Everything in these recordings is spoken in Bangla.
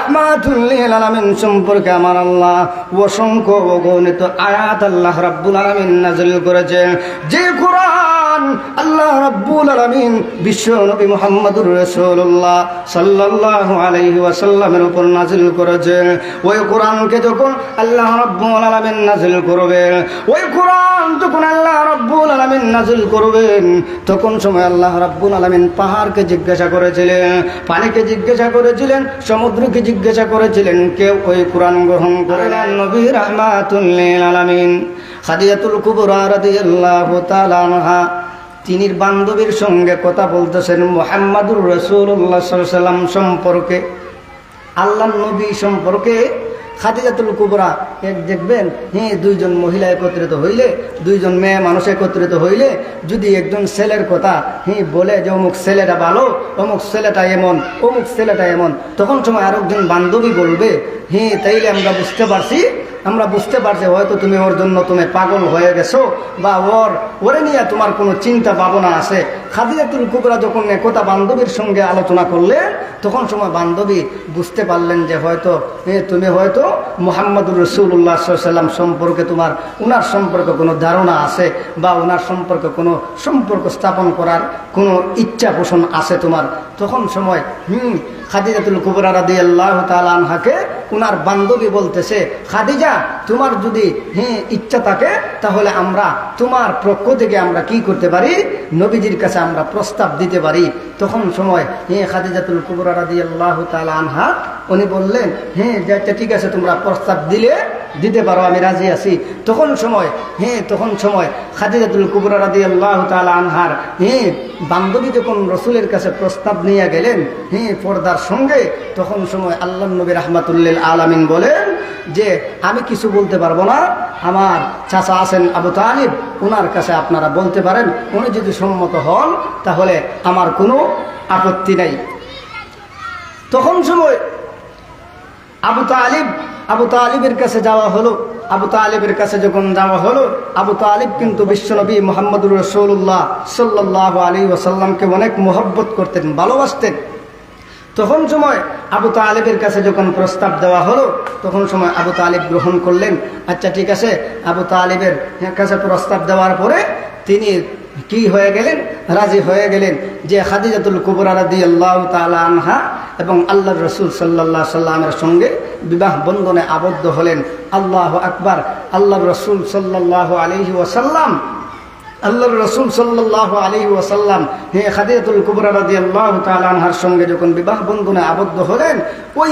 রাহমাতুল লিল আলামিন সম্পর্কে আমার আল্লাহ অসংখ্য অগণিত আয়াত আল্লাহ রাব্বুল আলামিন নাযিল করেছেন। যে কোরআন আল্লাহ রাব্বুল আলামিন বিশ্ব নবী মুহাম্মদুর রাসূলুল্লাহ সাল্লাল্লাহু আলাইহি ওয়াসাল্লামের উপর নাযিল করেছেন, ওই কোরআনকে যখন আল্লাহ রাব্বুল আলামিন নাযিল করবেন, ওই কোরআন যখন আল্লাহ রাব্বুল আলামিন নাযিল করবেন, তখন সময় আল্লাহ রাব্বুল আলামিন পাহাড়কে জিজ্ঞাসা করেছিলেন, পানিকে জিজ্ঞাসা করেছিলেন, সমুদ্রকে জিজ্ঞাসা করেছিলেন, কেউ ওই কোরআন গ্রহণ করে না। নবী রাহমাতুল লিল আলামিন খাদিজাতুল কুবরা রাদিয়াল্লাহু তাআলা আনহা তিনির বান্ধবীর সঙ্গে কথা বলতেছেন মুহাম্মাদুর রাসূলুল্লাহ সাল্লাল্লাহু আলাইহি ওয়াসাল্লাম সম্পর্কে, আল্লাহর নবী সম্পর্কে। খাদিজাতুল কুবরা এক দেখবেন, দুইজন মহিলা একত্রিত হইলে, দুইজন মেয়ে মানুষ একত্রিত হইলে যদি একজন ছেলের কথা বলে যে অমুক ছেলেটা ভালো, অমুক ছেলেটা এমন, অমুক ছেলেটা এমন, তখন সময় আরেকজন বান্ধবী বলবে, তাইলে আমরা বুঝতে পারছি হয়তো তুমি ওর জন্য তুমি পাগল হয়ে গেছো, বা ওরে নিয়ে তোমার কোনো চিন্তা ভাবনা আছে। খাদিজাতুল কুবরা যখন একথা বান্ধবীর সঙ্গে আলোচনা করলেন, তখন সময় বান্ধবী বুঝতে পারলেন যে হয়তো তুমি হয়তো মুহাম্মদুর রাসূলুল্লাহ সাল্লাল্লাহু আলাইহি ওয়াসাল্লাম সম্পর্কে তোমার উনার সম্পর্কে কোনো ধারণা আছে, বা উনার সম্পর্কে কোনো সম্পর্ক স্থাপন করার কোনো ইচ্ছা পোষণ আছে তোমার। তখন সময় খাদিজাতুল কুবরা রাদিয়াল্লাহু তাআলা আনহাকে উনার বান্ধবী বলতেছে, খাদিজা তোমার যদি ইচ্ছা থাকে তাহলে আমরা তোমার পক্ষ থেকে আমরা কি করতে পারি, নবীজির কাছে আমরা প্রস্তাব দিতে পারি। তখন সময় খাদিজাতুল কুবরা রাদিয়াল্লাহু তাআলা আনহা উনি বললেন, যে ঠিক আছে তোমরা প্রস্তাব দিতে পারো, আমি রাজি আছি। তখন সময় খাদিজাতুল কুবরা রাদিয়াল্লাহু তাআলা আনহার বান্ধবী যখন রাসূলের কাছে প্রস্তাব নিয়ে গেলেন পর্দার সঙ্গে, তখন সময় আল্লাহর নবী রাহমাতুল লিল আলামিন বলেন যে আমি কিছু বলতে পারবো না, আমার চাচা আছেন আবু তালিব, ওনার কাছে আপনারা বলতে পারেন, উনি যদি সম্মত হন তাহলে আমার কোনো আপত্তি নাই। তখন সময় আবু তালিবের কাছে যাওয়া হলো। আবু তালিবের কাছে যখন যাওয়া হলো, আবু তালিব কিন্তু বিশ্বনবী মুহাম্মদুর রাসূলুল্লাহ সাল্লাল্লাহু আলাইহি ওয়াসাল্লামকে অনেক মহব্বত করতেন, ভালোবাসতেন। তখন সময় আবু তালিবের কাছে যখন প্রস্তাব দেওয়া হলো, তখন সময় আবু তালিব গ্রহণ করলেন। আচ্ছা ঠিক আছে, আবু তালিবের কাছে প্রস্তাব দেওয়ার পরে তিনি কি হয়ে গেলেন, রাজি হয়ে গেলেন যে খাদিজাতুল কুবরা রাদিয়াল্লাহু তাআলা আনহা এবং আল্লাহর রাসূল সাল্লাল্লাহু আলাইহি সাল্লামের সঙ্গে বিবাহ বন্ধনে আবদ্ধ হলেন। আল্লাহু আকবার। আল্লাহর রাসূল সাল্লাল্লাহু আলাইহি ওয়াসাল্লাম খাদিজাতুল কুবরা রাদিয়াল্লাহু তাআলা আনহার সঙ্গে যখন বিবাহ বন্ধনে আবদ্ধ হলেন, ওই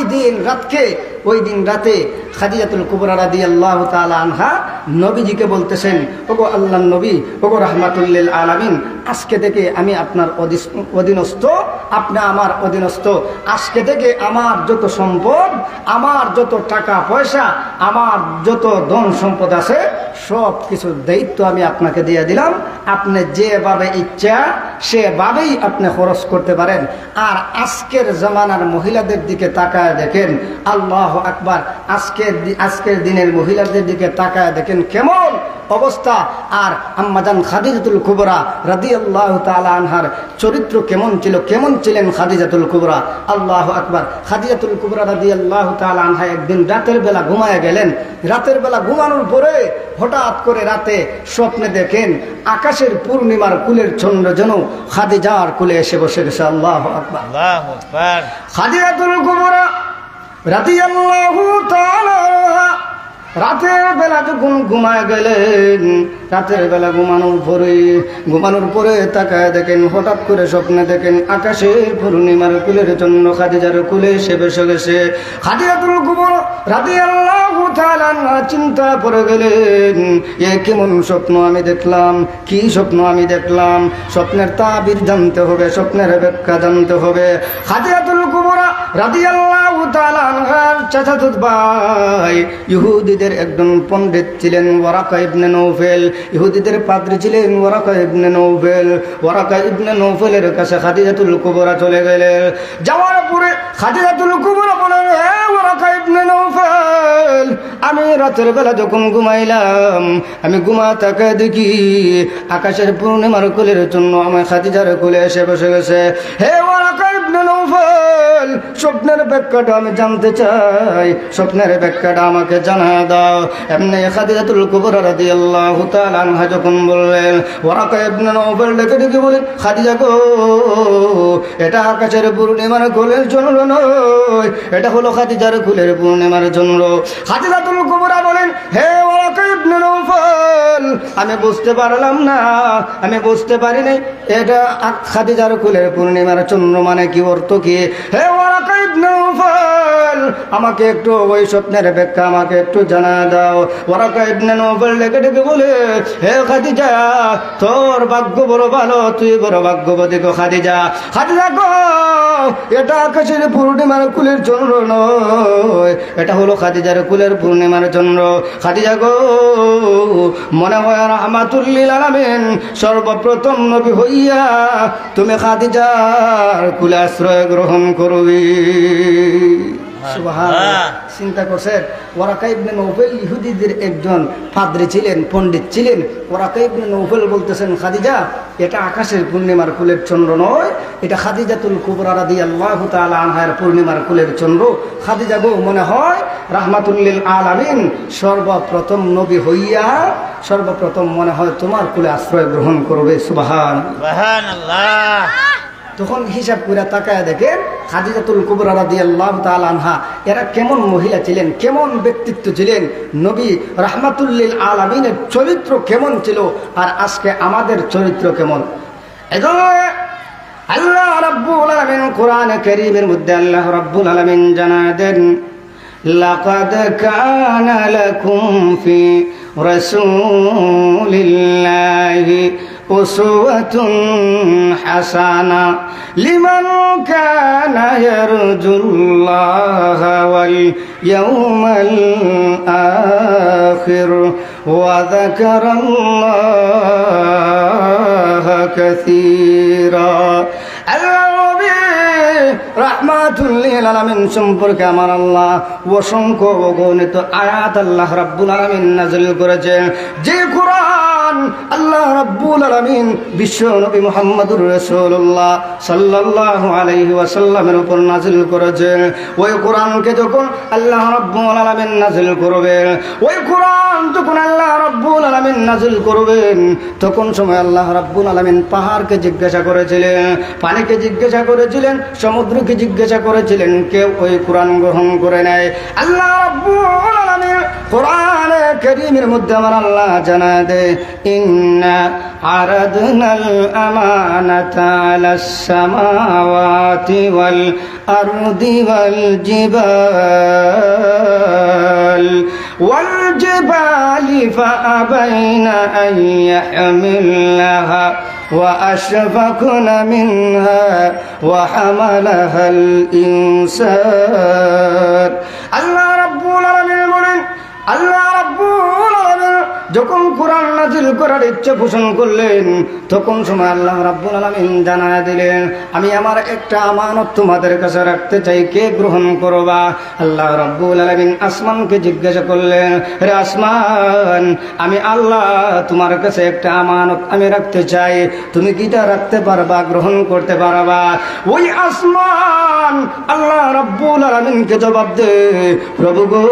দিন রাতে খাদিজাতুল কুবরা রাদিয়াল্লাহু তাআলা আনহা নবীজিকে বলতেছেন, ওগো আল্লাহর নবী, ওগো রাহমাতুল লিল আলামিন, আজকে থেকে আমি আপনার অধীনস্থ, আপনি আমার অধীনস্থ। আজকে থেকে আমার যত সম্পদ, আমার যত টাকা পয়সা, আমার যত ধন সম্পদ আছে, সব কিছুর দায়িত্ব আমি আপনাকে দিয়ে দিলাম। আপনি যেভাবে ইচ্ছা সেভাবেই আপনি খরচ করতে পারেন। আর আজকের জামানার মহিলাদের দিকে তাকায় দেখেন, আল্লাহু আকবার, আজকের দিনের মহিলাদের দিকে তাকায় দেখেন কেমন অবস্থা। আর আম্মাজান খাদিজাতুল কুবরা রাদিয়াল্লাহু তাআলা আনহার চরিত্র কেমন ছিলেন খাদিজাতুল কুবরা। আল্লাহু আকবার। খাদিজাতুল কুবরা রাদিয়াল্লাহু তাআলা আনহা একদিন রাতের বেলা ঘুমায় গেলেন। রাতের বেলা ঘুমানোর পরে হঠাৎ করে রাতে স্বপ্নে দেখেন আকাশের পূর্ণিমার কুলের চন্দ্র যেন খাদিজার কুলে এসে বসে গেছে। আল্লাহু আকবার, আল্লাহু আকবার। খাদিজাতুল কুবরা রাদিয়াল্লাহু তাআলা রাতের বেলা যখন ঘুমায় গেলেন, রাতের বেলা ঘুমানোর পরে তাকায় দেখেন, হঠাৎ করে স্বপ্নে দেখেন আকাশের পূর্ণিমার কুলের জন্য খাদিজার কুলে এসে বসে গেছে। খাদিজাতুল কুবরা রাদিয়াল্লাহু তাআলা চিন্তা পড়ে গেলেন, এ কেমন স্বপ্ন আমি দেখলাম, কি স্বপ্ন আমি দেখলাম। স্বপ্নের তাবির জানতে হবে, স্বপ্নের ব্যাখ্যা জানতে হবে। খাদিজাতুল কুবরা রাদিয়াল্লাহু তাআলা আনহার চাচাতো ভাই ইহুদিদের একজন পণ্ডিত ছিলেন ওয়ারাকা ইবনে নওফেল, ইহুদিদের পাদ্রী ছিলেন Waraqa ibn Nawfal. Waraqa ibn নওফেলের কাছে খাদিজাতুল কুবরা চলে গেলেন। যাওয়ার পরে খাদিজাতুল কুবরা বলেন, হে ওয়ারাকা ইবনে নওফেল, আমি রাতের বেলা যখন ঘুমাইলাম, আমি ঘুমা তাকায় দেখি আকাশের পূর্ণিমার কোলের জন্য আমার খাদিজার কোলে এসে বসে গেছে। হে ওয়ারাকা ইবনে নওফেল, স্বপ্নের ব্যাখ্যাটা আমি জানতে চাই, স্বপ্নের ব্যাখ্যাটা আমাকে জানা দাও। এমনি খাদিজাতুল কুবরা রাদিয়াল্লাহু তাআলা আনহা যখন বললেন, ওয়ারাকা ইবনে নওফল ডেকে বলেন, খাদিজা গো, এটা আকাশের পূর্ণিমার কোলের চন্দ্র নয়, এটা হলো খাদিজার কোলের পূর্ণিমার চন্দ্র। খাদিজাতুল কুবরা বলেন, হে ওয়ারাকা ইবনে নওফল, আমি বুঝতে পারলাম না, আমি বুঝতে পারি নাই এটা খাদিজার কোলের পূর্ণিমার চন্দ্র মানে কি, অর্থ কি? হে ওয়ারাকা ইবনে নওফল, আমাকে একটু ওই স্বপ্নের ব্যাখ্যা আমাকে একটু জানা দাও। ওয়ারাকা ইবনে নওফল ডেকে বলে, হে খাদিজা, তোর ভাগ্য বড় ভালো, তুই বড় ভাগ্যবতী গো খাদিজা। খাদিজা গো, এটা আকাশের পূর্ণিমার কুলের চন্দ্র নয়, এটা হলো খাদিজার কুলের পূর্ণিমার চন্দ্র। খাদিজা গো, মনে হয় রাহমাতুল লিল আলামিন সর্বপ্রথম নবী হইয়া তুমি খাদিজার কুলে আশ্রয় গ্রহণ করবি। সুবহানাল্লাহ। চিন্তা করছেন, ওয়ারাকা ইবনে নওফল ইহুদিদের একজন পাদ্রী ছিলেন, পণ্ডিত ছিলেন। ওয়ারাকা ইবনে নওফল বলতেছেন, খাদিজা, এটা আকাশের পূর্ণিমার কুলের চন্দ্র নয়, এটা খাদিজাতুল কুবরা রাদিয়াল্লাহু তাআলা আনহার পূর্ণিমার কুলের চন্দ্র। খাদিজা গো, মনে হয় রাহমাতুল লিল আলামিন সর্বপ্রথম নবী হইয়া সর্বপ্রথম মনে হয় তোমার কুলে আশ্রয় গ্রহণ করবে। সুবহানাল্লাহ। তখন হিসাব করে তাকায় দেখেন, খাদিজাতুল কুবরা রাদিয়াল্লাহু তাআলা আনহা এরা কেমন মহিলা ছিলেন, কেমন ব্যক্তিত্ব ছিলেন, নবী রাহমাতুল লিল আলামিনের চরিত্র কেমন ছিল, আর আজকে আমাদের চরিত্র কেমন। এজন্য আল্লাহ রাব্বুল আলামিন কোরআনে কারীমের মধ্যে আল্লাহ রাব্বুল আলামিন জানায় দেন, লাকাদ কানা লাকুম ফি রাসূলিল্লাহি উসওয়াতুন হাসানা লিমান কানা ইয়ারজুল্লাহা ওয়াল ইয়াউমাল আখির ওয়া যাকারাল্লাহা কাসীরা। রাহমাতুল লিল আলামিন সম্পর্কে আমার আল্লাহ অসংখ্য অগণিত আয়াত আল্লাহ রাব্বুল আলামিন নাযিল করেছেন। যে কোরআন আল্লাহ রাব্বুল আলামিন বিশ্ব নবী মুহাম্মদুর রাসূলুল্লাহ সাল্লাল্লাহু আলাইহি ওয়াসাল্লামের উপর নাযিল করেছেন, ওই কোরআনকে যখন আল্লাহ রাব্বুল আলামিন নাযিল করবেন, ওই কোরআন যখন আল্লাহ রাব্বুল আলামিন নাযিল করবেন, তখন সময় আল্লাহ রাব্বুল আলামিন পাহাড়কে জিজ্ঞাসা করেছিলেন, পানিকে জিজ্ঞাসা করেছিলেন, সমুদ্রকে জিজ্ঞাসা করেছিলেন, কেউ ওই কোরআন গ্রহণ করে নেয়। আল্লাহ রাব্বুল আলামিন কোরআনে কারীমের মধ্যে আমার আল্লাহ জানায় দেয়, ইন্না আরাদনাল আমানাতা আলাস সামাওয়াতি ওয়াল আরদি ওয়াল জিবালি ফাআবাইনা আন ইয়াহমিলনাহা وأشفقن منها وحملها الإنسان। الله رب العالمين বলেন, আল্লাহ রাব্বুল আলামিন যখন কোরআন নাযিল করার ইচ্ছা পোষণ করলেন, তখন সময় আল্লাহ রাব্বুল আলামিন জানায় দিলেন, আমি আমার একটা আমানত তোমাদের কাছে রাখতে চাই, কে গ্রহণ করবা? আল্লাহ রাব্বুল আলামিন আসমানকে জিজ্ঞাসা করলেন, হে আসমান, আমি আল্লাহ তোমার কাছে একটা আমানত আমি রাখতে চাই, তুমি কি তা রাখতে পারবা, গ্রহণ করতে পারবা? ওই আসমান আল্লাহ রাব্বুল আলামিনকে জবাব দে, প্রভু গো,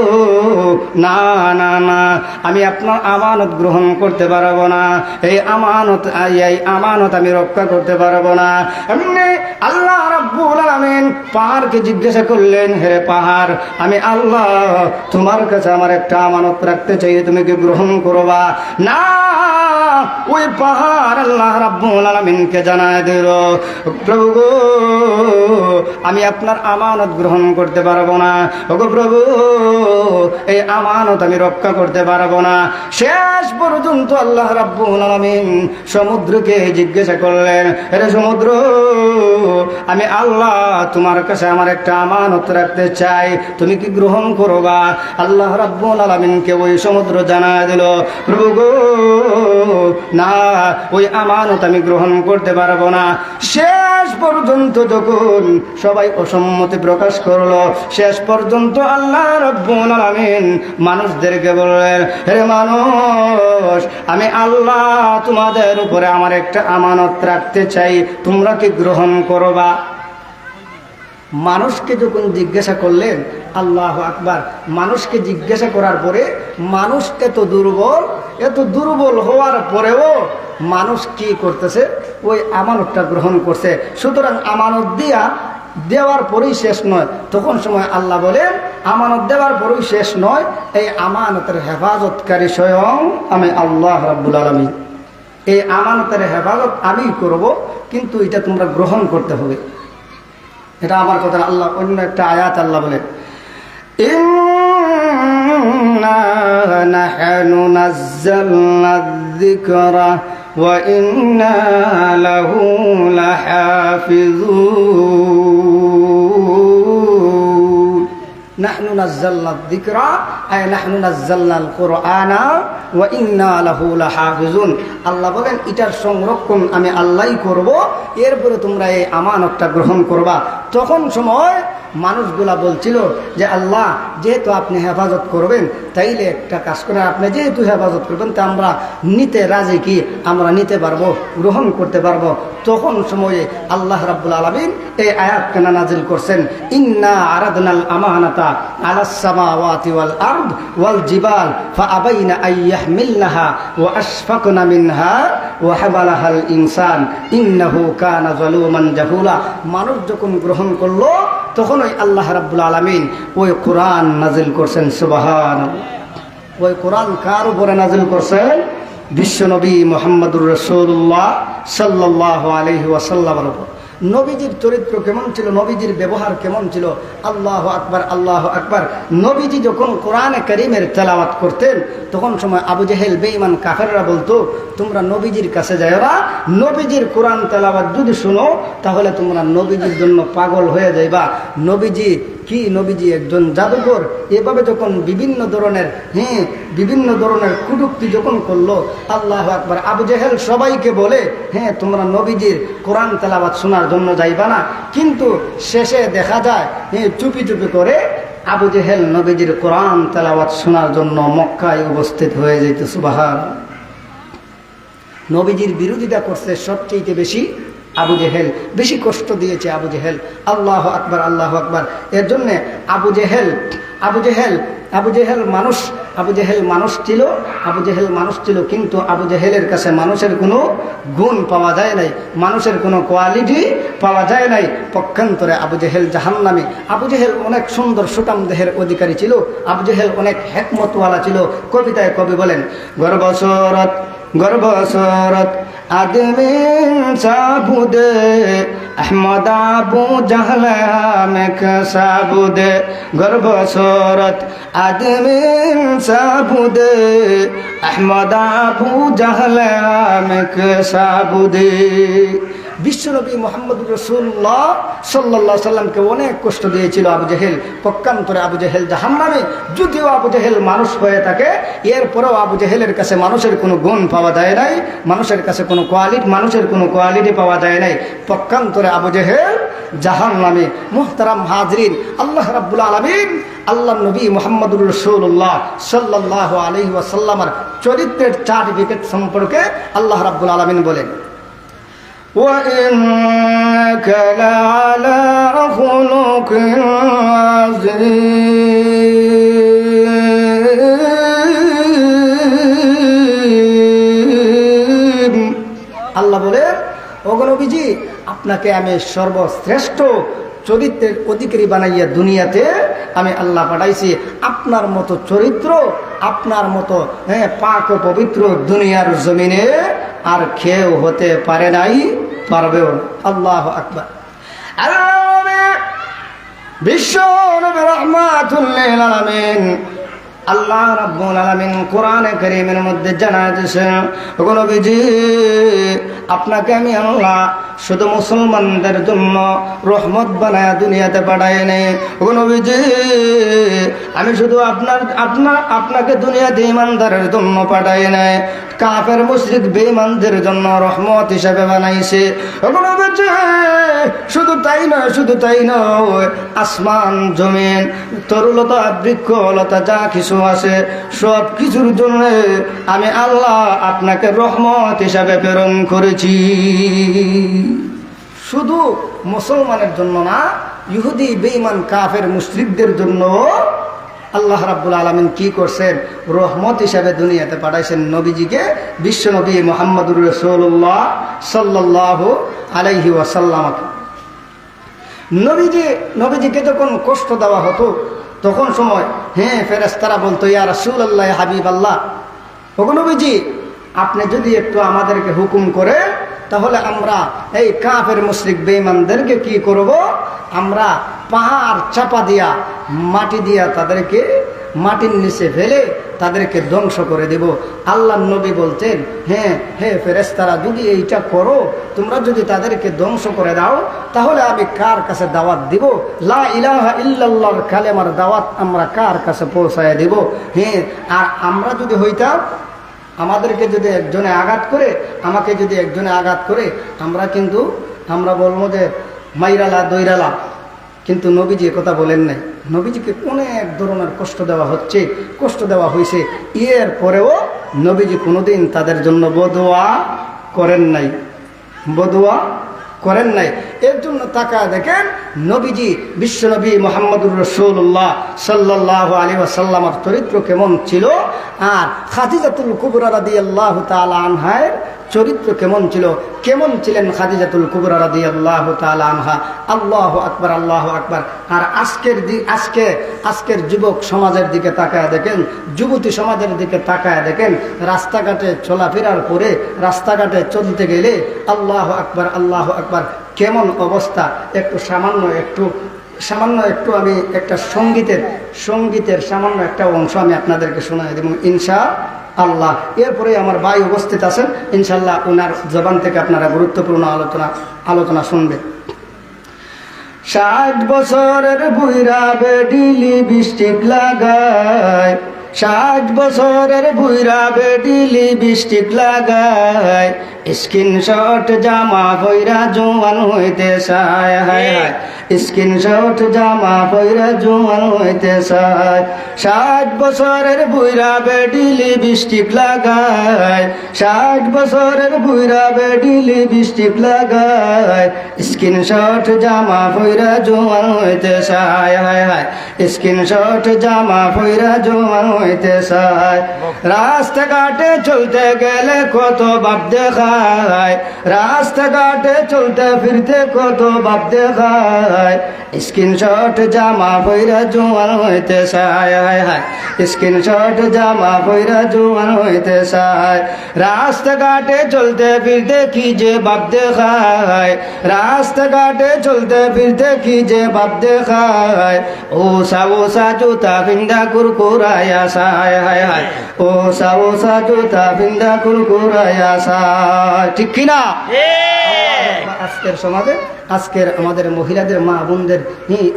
না না না, আমি আপনার আমানত গ্রহণ করতে পারবো না, এই আমানত আমি রক্ষা করতে পারবো না। এমনি আল্লাহ রাব্বুল আলামিন পাহাড়কে জিজ্ঞাসা করলেন, হে পাহাড়, আমি আল্লাহ তোমার কাছে আমার একটা আমানত রাখতে চাই, তুমি কি গ্রহণ করবা? না, ওই পাহাড় আল্লাহ রাব্বুল আলামিনকে জানায় দিল, প্রভু গো, আমি আপনার আমানত গ্রহণ করতে পারবো না, ওগো প্রভু, এই আমানত আমি রক্ষা করতে পারবো না। শেষ পর্যন্ত আল্লাহ রাব্বুল আলামিন সমুদ্রকে জিজ্ঞাসা করলেন, হে সমুদ্র, আমি আল্লাহ তোমার কাছে আমার একটা আমানত রাখতে চাই, তুমি কি গ্রহণ করবা? আল্লাহ রাব্বুল আলামিনকে ওই সমুদ্র জানায় দিল, প্রভু গো, না, ওই আমানত আমি গ্রহণ করতে পারবো না। শেষ পর্যন্ত যখন সবাই অসম্মতি প্রকাশ করলো, শেষ পর্যন্ত আল্লাহ রাব্বুল আলামিন মানুষদেরকে বললেন, হে মানুষ, আমি আল্লাহ তোমাদের উপরে আমার একটা আমানত রাখতে চাই, তোমরা কি গ্রহণ করবা? মানুষকে যখন জিজ্ঞাসা করলেন, আল্লাহু আকবার, মানুষকে জিজ্ঞাসা করার পরে মানুষ এত দুর্বল হওয়ার পরেও মানুষ কি করতেছে? ওই আমানতটা গ্রহণ করছে। সুতরাং আমানত দেওয়ার পরেই শেষ নয়। তখন সময় আল্লাহ বলেন, আমানত দেওয়ার পরেই শেষ নয়, এই আমানতের হেফাজতকারী স্বয়ং আমি আল্লাহ রাব্বুল আলামিন। এই আমানতের হেফাজত আমি করব, কিন্তু এটা তোমরা গ্রহণ করতে হবে। এটা আমার কথা। আল্লাহ অন্য একটা আয়াত আল্লাহ বলেন, ইন্না নাহনু নাযালনা যিকরা ওয়া ইন্না লাহু লাহাফিজুন। নাহনু নাযালনা যিকরা আই নাহনু নাযালনাল কুরআনা ওয়া ইন্না লাহু লাহাফিজুন। আল্লাহ বলেন, এটার সংরক্ষণ আমি আল্লাহই করব, এরপরে তোমরা এই আমানতটা গ্রহণ করবা। তখন সময় মানুষগুলা বলছিল যে আল্লাহ, যেহেতু আপনি হেফাজত করবেন, তাইলে একটা কাজ করে, আপনি যেহেতু হেফাজত করবেন তা আমরা নিতে রাজি, কি আমরা নিতে পারবো, গ্রহণ করতে পারবো। তখন সময়ে আল্লাহ রাব্বুল আলামিন এই আয়াতখানা নাজিল করছেন, ইন্না আরাদনাল আমানাতা আলাস সামাওয়াতি ওয়াল আরদ ওয়াল জিবাল ফাআবাইনা আইয়াহমিলনাহা ওয়া আশফাকনা মিনহা ওয়া হামালাহাল ইনসান ইন্নাহু কানা যালুমান জাহুলা। মানুষ যখন গ্রহণ করলো, তখন ওই আল্লাহ রাব্বুল আলামিন ওই কোরআন নাজিল করছেন। সুবহানাল্লাহ। ওই কোরআন কার উপরে নাজিল করছেন? বিশ্বনবী মুহাম্মদুর রাসূলুল্লাহ সাল্লাল্লাহু আলাইহি ওয়াসাল্লামের উপর। নবীজির চরিত্র কেমন ছিল, নবীজির ব্যবহার কেমন ছিল? আল্লাহু আকবার, আল্লাহু আকবার। নবীজি যখন কোরআনে কারীমের তেলাওয়াত করতেন, তখন সময় আবু জেহেল, বেঈমান কাফেররা বলতো, তোমরা নবীজির কাছে যাও না, নবীজির কোরআন তেলাওয়াত যদি শুনো তাহলে তোমরা নবীজির জন্য পাগল হয়ে যাইবা। নবীজি কি, নবীজি একজন জাদুকর। এভাবে যখন বিভিন্ন ধরনের কুটুক্তি যখন করলো, আল্লাহু আকবার, আবু জেহেল সবাইকে বলে, তোমরা নবীজির কোরআন তেলাওয়াত শোনার জন্য যাইবা না। কিন্তু শেষে দেখা যায় চুপি চুপি করে আবু জেহেল নবীজির কোরআন তেলাওয়াত শোনার জন্য মক্কায় উপস্থিত হয়ে যেত। সুবহানাল্লাহ। নবীজির বিরোধিতা করছে সবচেয়ে বেশি আবু জেহেল, বেশি কষ্ট দিয়েছে আবু জেহেল। আল্লাহু আকবার, আল্লাহু আকবার। এর জন্য আবু জেহেল মানুষ ছিল, কিন্তু আবু জেহেলের কাছে মানুষের কোনো গুণ পাওয়া যায় নাই, মানুষের কোনো কোয়ালিটি পাওয়া যায় নাই। পক্ষান্তরে আবু জেহেল জাহান্নামী। আবু জেহেল অনেক সুন্দর সুটাম দেহের অধিকারী ছিল, আবু জেহেল অনেক হিকমতওয়ালা ছিল। কবিতায় কবি বলেন, গর্বসরত admin সাবুদে Ahmad Abu Jahl make সাবুদে। গর্বসরত admin সাবুদে Ahmad Abu Jahl make সাবুদে। বিশ্বনবী মুহাম্মদুর রাসূলুল্লাহ সাল্লাল্লাহু আলাইহি সাল্লামকে অনেক কষ্ট দিয়েছিল আবু জেহেল। পক্ষান্তরে আবু জেহেল জাহান্নামী। যদিও আবু জেহেল মানুষ হয়ে থাকে, এরপরেও আবু জেহেলের কাছে মানুষের কোনো গুণ পাওয়া যায় নাই, মানুষের কোনো কোয়ালিটি পাওয়া যায় নাই। পক্ষান্তরে আবু জেহেল জাহান্নামী। মুহতারাম হাজরিন, আল্লাহ রাব্বুল আলামিন আল্লাহ নবী মুহাম্মদুর রাসূলুল্লাহ সাল্লাল্লাহু আলাইহি ওয়াসাল্লামের চরিত্রের সার্টিফিকেট সম্পর্কে আল্লাহ রাব্বুল আলামিন বলেন, وَإِنَّكَ لَعَلَى خُلُقٍ عَظِيمٍ। আল্লাহ বলে, ওগো নবীজি, আপনাকে আমি সর্বশ্রেষ্ঠ চরিত্রের অধিকারী বানাইয়া দুনিয়াতে আমি আল্লাহ পাঠাইছি। আপনার মতো চরিত্র, আপনার মতো পাক ও পবিত্র দুনিয়ার জমিনে আর কেউ হতে পারে নাই, পারবেও না। আল্লাহু আকবার। বিশ্ব নবী রাহমাতুল লিল আলামিন আল্লাহ রাব্বুল আলামিন কোরআনে কারীমের মধ্যে জানায় দিয়েছেন, ওগো নবীজি, আপনাকে আমি আল্লাহ শুধু মুসলমানদের জন্য রহমত বানায়া দুনিয়াতে পাঠাই নাই। ওগো নবীজি, আমি শুধু আপনাকে দুনিয়াতে ঈমানদারের জন্য পাঠাই নাই, কাফের মুশরিক বেঈমানদের জন্য রহমত হিসেবে বানাইছে। ওগো নবীজি, শুধু তাই নয়, আসমান জমিন, তরুলতা বৃক্ষলতা যা কিছু আছে সব কিছুর জন্য আমি আল্লাহ আপনাকে রহমত হিসাবে প্রেরণ করেছি। শুধু মুসলমানের জন্য না, ইহুদি বেঈমান কাফের মুশরিকদের জন্য আল্লাহ রাব্বুল আলামিন কি করছেন, রহমত হিসাবে দুনিয়াতে পাঠাইছেন নবীজিকে, বিশ্ব নবী মুহাম্মদুর রাসূলুল্লাহ সাল্লাল্লাহু আলাইহি ওয়াসাল্লাম। নবীজিকে যখন কষ্ট দেওয়া হতো তখন সময় ফেরেশতারা বলতো, ইয়া রাসূলুল্লাহ, হাবিবাল্লাহ, ওগো নবীজি, আপনি যদি একটু আমাদেরকে হুকুম করে তাহলে আমরা এই কাফের মুশরিক বেঈমানদেরকে কি করব, আমরা পাহাড় চাপা দিয়া মাটি দিয়া তাদেরকে মাটির নিচে ফেলে তাদেরকে ধ্বংস করে দেব। আল্লাহর নবী বলতেন, হে ফেরেশতারা, যদি এইটা করো, তোমরা যদি তাদেরকে ধ্বংস করে দাও, তাহলে আমি কার কাছে দাওয়াত দিব? লা ইলাহা ইল্লাল্লাহর কালেমার দাওয়াত আমরা কার কাছে পৌঁছায় দেব? আর আমরা যদি হইতাম, আমাদেরকে যদি একজনে আঘাত করে, আমাকে যদি একজনে আঘাত করে, আমরা বলবো যে মাইরালা দৈরালা। কিন্তু নবীজি কথা বলেন নাই। নবীজিকে অনেক ধরনের কষ্ট দেওয়া হচ্ছে, কষ্ট দেওয়া হয়েছে, এর পরেও নবীজি কোনোদিন তাদের জন্য বদুয়া করেন নাই, বদুয়া করেন নাই। এর জন্য তাকায় দেখেন নবীজি বিশ্বনবী মুহাম্মদুর রাসূলুল্লাহ সাল্লাল্লাহু আলাইহি ওয়াসাল্লামের চরিত্র কেমন ছিল, আর খাদিজাতুল কুবরা রাদিয়াল্লাহু তাআলা আনহার চরিত্র কেমন ছিল, কেমন ছিলেন খাদিজাতুল কুবরা রাদিয়াল্লাহু তাআলা আনহা। আল্লাহু আকবার, আল্লাহু আকবার। আর আজকের যুবক সমাজের দিকে তাকায় দেখেন, যুবতী সমাজের দিকে তাকায় দেখেন, রাস্তাঘাটে চলাফেরার পরে, রাস্তাঘাটে চলতে গেলে আল্লাহু আকবার, আল্লাহু আকবার, কেমন অবস্থা। সামান্য একটু আমি একটা সঙ্গীতের সামান্য একটা অংশ আমি আপনাদেরকে শোনাই দেব ইনশাআল্লাহ। এরপরে আমার ভাই উপস্থিত আছেন, ইনশাআল্লাহ ওনার জবান থেকে আপনারা গুরুত্বপূর্ণ আলোচনা শুনবেন। 60 বছরের বুইরা বেডিলি বৃষ্টিক লাগায়, 60 বছরের বুইরা বেডিলি বৃষ্টিক লাগায়, স্ক্রিনশট জামা পইরা জোয়ান হইতে চায়, হায় হায়, স্ক্রিনশট জামা পইরা জোয়ান হইতে চায়। 60 বছরের বুইরা বেডিলি বৃষ্টিক লাগায়, 60 বছরের বুইরা বেডিলি বৃষ্টিক লাগায়, স্ক্রিনশট জামা পইরা জোয়ান হইতে চায়, হায় হায়, স্ক্রিনশট জামা পইরা জোয়ান হইতে চায়। রাস্তাঘাটে চলতে গেলে কত বাপ দেখায়, রাস্তাঘাটে চলতে ফিরতে কত বাপ দেখায়, স্ক্রিনশট জামা পইরা জোয়ান হইতে চায়, হায় হায়, স্ক্রিনশট জামা পইরা জোয়ান হইতে চায়। রাস্তাঘাটে চলতে ফিরতে কি যে বাপ দেখায়, রাস্তাঘাটে চলতে ফিরতে কি যে বাপ দেখায়, ওসা জুতা ফিন্দা কুরকুরায়া চায়, হায় হায়, ওসা জুতা ফিন্দা কুরকুরায়া চায়। ঠিক কিনা? আজকের সমাজে, আজকের আমাদের মহিলাদের, মা বোনদের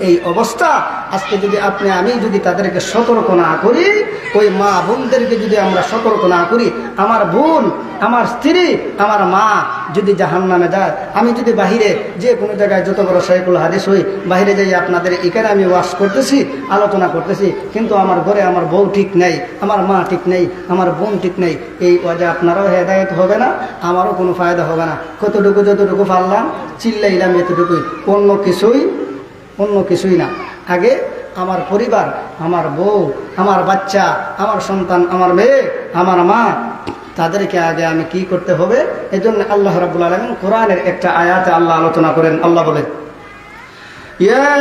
এই অবস্থা। আজকে যদি আমি যদি তাদেরকে সতর্ক না করি, ওই মা বোনদেরকে যদি আমরা সতর্ক না করি, আমার বোন, আমার স্ত্রী, আমার মা যদি জাহান্নামে যায়, আমি যদি বাহিরে যে কোনো জায়গায় যত বড় শাইখুল হাদিস হই, বাহিরে যাই আপনাদের এখানে আমি ওয়াজ করতেছি, আলোচনা করতেছি, কিন্তু আমার ঘরে আমার বউ ঠিক নেই, আমার মা ঠিক নেই, আমার বোন ঠিক নেই, এই ওয়াজে আপনারাও হেদায়েত হবে না, আমারও কোনো ফায়দা হবে না। কতটুকু যতটুকু পারলাম চিল্লাইলাম, এতটুকুই, অন্য কিছুই না। আগে আমার পরিবার, আমার বউ, আমার বাচ্চা, আমার সন্তান, আমার মেয়ে, আমার মা, তাদেরকে আগে আমি কি করতে হবে। এই জন্য আল্লাহ রাব্বুল আলামিন কোরআনের একটা আয়াতে আল্লাহ আলোচনা করেন। আল্লাহ বলেন, ইয়া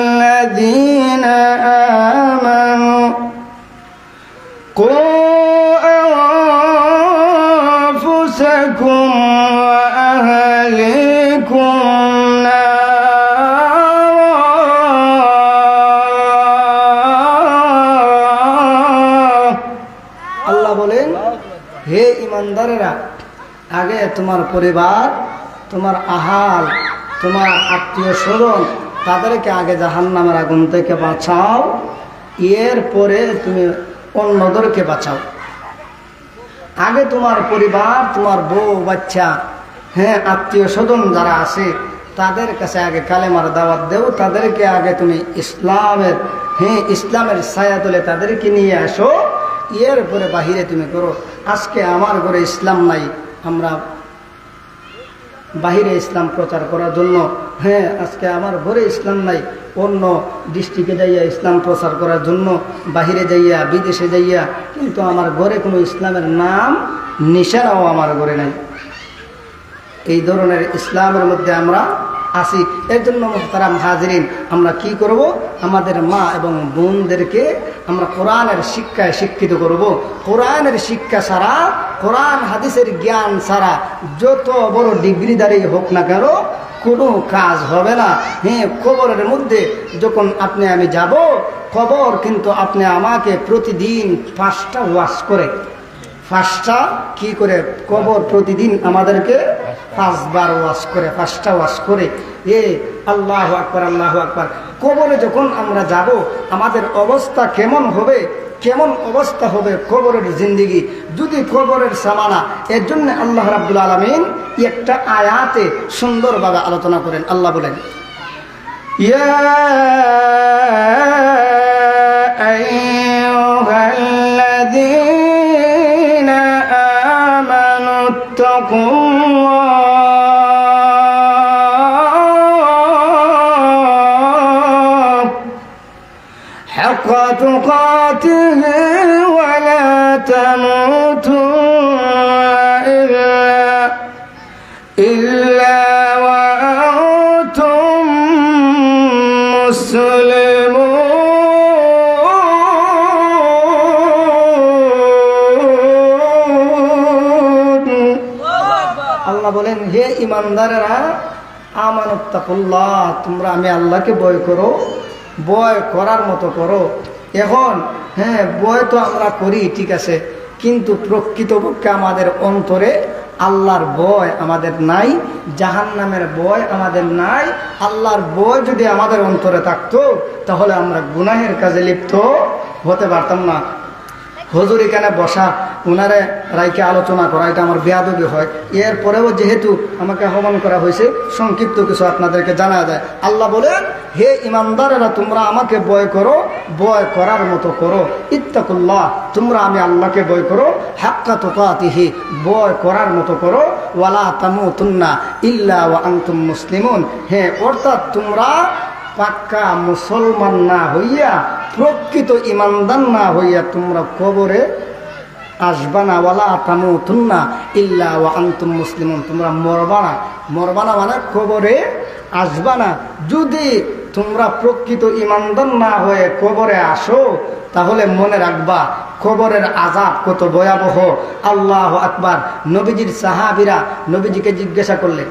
আইয়ুহাল্লাযীনা আমানু কু আনফুসাকুম ওয়া আহলিকুম হে ইমানদারেরা, আগে তোমার পরিবার, তোমার আহাল, তোমার আত্মীয় স্বজন, তাদেরকে আগে জাহান্নামের আগুন থেকে বাঁচাও, এরপরে তুমি অন্যদেরকে বাঁচাও। আগে তোমার পরিবার, তোমার বউ বাচ্চা, আত্মীয় স্বজন যারা আছে, তাদের কাছে আগে কালেমার দাওয়াত দেও, তাদেরকে আগে তুমি ইসলামের ছায়া তলে তাদেরকে নিয়ে আসো, এরপরে বাহিরে তুমি করো। আজকে আমার ঘরে ইসলাম নাই, আমরা বাহিরে ইসলাম প্রচার করার জন্য, হ্যাঁ আজকে আমার ঘরে ইসলাম নাই, অন্য ডিস্ট্রিক্টে যাইয়া ইসলাম প্রচার করার জন্য বাহিরে যাইয়া বিদেশে যাইয়া, কিন্তু আমার ঘরে কোনো ইসলামের নাম নিশানাও আমার ঘরে নাই। এই ধরনের ইসলামের মধ্যে আমরা আসি। এর জন্য মুহতারাম হাজিরিন, আমরা কি করব? আমাদের মা এবং বোনদেরকে আমরা কোরআনের শিক্ষায় শিক্ষিত করব। কোরআনের শিক্ষা ছাড়া, কোরআন হাদিসের জ্ঞান ছাড়া যত বড় ডিগ্রিদারি হোক না কেন কোনো কাজ হবে না। হ্যাঁ, কবরের মধ্যে যখন আপনি আমি যাব, কবর কিন্তু আপনি আমাকে প্রতিদিন 5টা ওয়াজ করে, 5টা কি করে? কবর প্রতিদিন আমাদেরকে 5 বার ওয়াজ করে, 5টা ওয়াজ করে। আল্লাহু আকবার, আল্লাহু আকবার। কবরে যখন আমরা যাব, আমাদের অবস্থা কেমন হবে? কেমন অবস্থা হবে কবরের জিন্দেগি, যদি কবরের সামানা। এর জন্য আল্লাহ রাব্বুল আলামিন একটা আয়াতে সুন্দরভাবে আলোচনা করেন। আল্লাহ বলেন, ইয়া আইয়ুহাল্লাযীনা আমানুত্তাকুল্লাহ হাক্কা তুকাতিহি ওয়া লা তামুতুন্না ইল্লা ওয়া আনতুম মুসলিমুন। আল্লাহ বলেন, হে ইমানদারেরা, আমানুত্তাকুল্লাহ, তোমরা আমি আল্লাহকে ভয় করো, ভয় করার মতো করো। এখন হ্যাঁ, ভয় তো আমরা করি, ঠিক আছে, কিন্তু প্রকৃতপক্ষে আমাদের অন্তরে আল্লাহর ভয় আমাদের নাই, জাহান্নামের ভয় আমাদের নাই। আল্লাহর ভয় যদি আমাদের অন্তরে থাকতো, তাহলে আমরা গুনাহের কাজে লিপ্ত হতে পারতাম না। হুজুর এখানে বসা, ওনারে রাইকে আলোচনা করা, এটা আমার বেয়াদবি হয়। এরপরেও যেহেতু আমাকে আহ্বান করা হয়েছে, সংক্ষিপ্ত কিছু আপনাদেরকে জানা যায়। আল্লাহ বলেন, হে ইমানদারেরা, তোমরা আমাকে ভয় করো, ভয় করার মতো করো। ইত্তাকুল্লাহ, তোমরা আমি আল্লাহকে ভয় করো, হাক্কা তুকাতিহি, ভয় করার মতো করো। ওয়ালা তামুতুন্না ইল্লা ওয়া আনতুম মুসলিমুন, হ্যাঁ, অর্থাৎ তোমরা পাক্কা মুসলমান না হইয়া, প্রকৃত ইমানদার না হইয়া তোমরা কবরে আসবা না। ওয়ালা তামুতুন্না ইল্লা ওয়া আনতুম মুসলিমুন, তোমরা মরবা না। মরবা না মানে কবরে আসবা না। যদি তোমরা প্রকৃত ইমানদার না হয়ে কবরে আসো, তাহলে মনে রাখবা কবরের আযাব কত ভয়াবহ। আল্লাহু আকবার। নবীজির সাহাবীরা নবীজিকে জিজ্ঞাসা করলেন,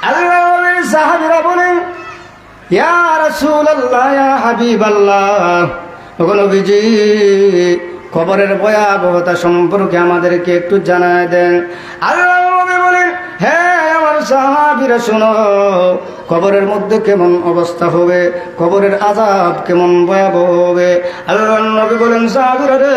আল্লাহর সাহাবীরা বলেন, ইয়া রাসূলুল্লাহ, ইয়া হাবিবাল্লাহ, ওগো নবীজি, কবরের ভয়াবহতা সম্পর্কে আমাদেরকে একটু জানায় দেন। আল্লাহ নবী বলেন, হ্যাঁ আমার সাহাবীরা শোনো, কবরের মধ্যে কেমন অবস্থা হবে, কবরের আযাব কেমন ভয়াবহ হবে। আল্লাহ নবী বলেন, সাহাবীরা রে,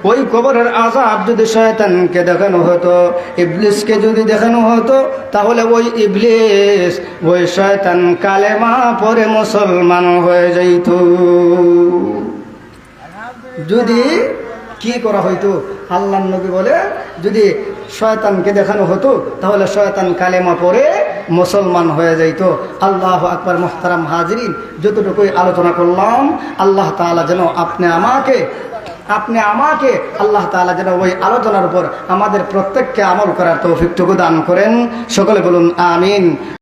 ওই কবরের আযাব যদি শয়তানকে দেখানো হতো, ইবলিসকে যদি দেখানো হতো, তাহলে ওই ইবলিস, ওই শয়তান কালেমা পড়ে মুসলমান হয়ে যাইত। যদি কি করা হইতো? আল্লাহ নবী বলে, যদি শয়তানকে দেখানো হতো, তাহলে শয়তান কালেমা পড়ে মুসলমান হয়ে যাইত। আল্লাহু আকবার। মুহতারাম হাজিরিন, যতটুকুই আলোচনা করলাম, আল্লাহ তাআলা যেন আপনি আমাকে আল্লাহ তাআলা যেন ওই আলোচনার উপর আমাদের প্রত্যেককে আমল করার তৌফিকটুকু দান করেন। সকলে বলুন আমিন।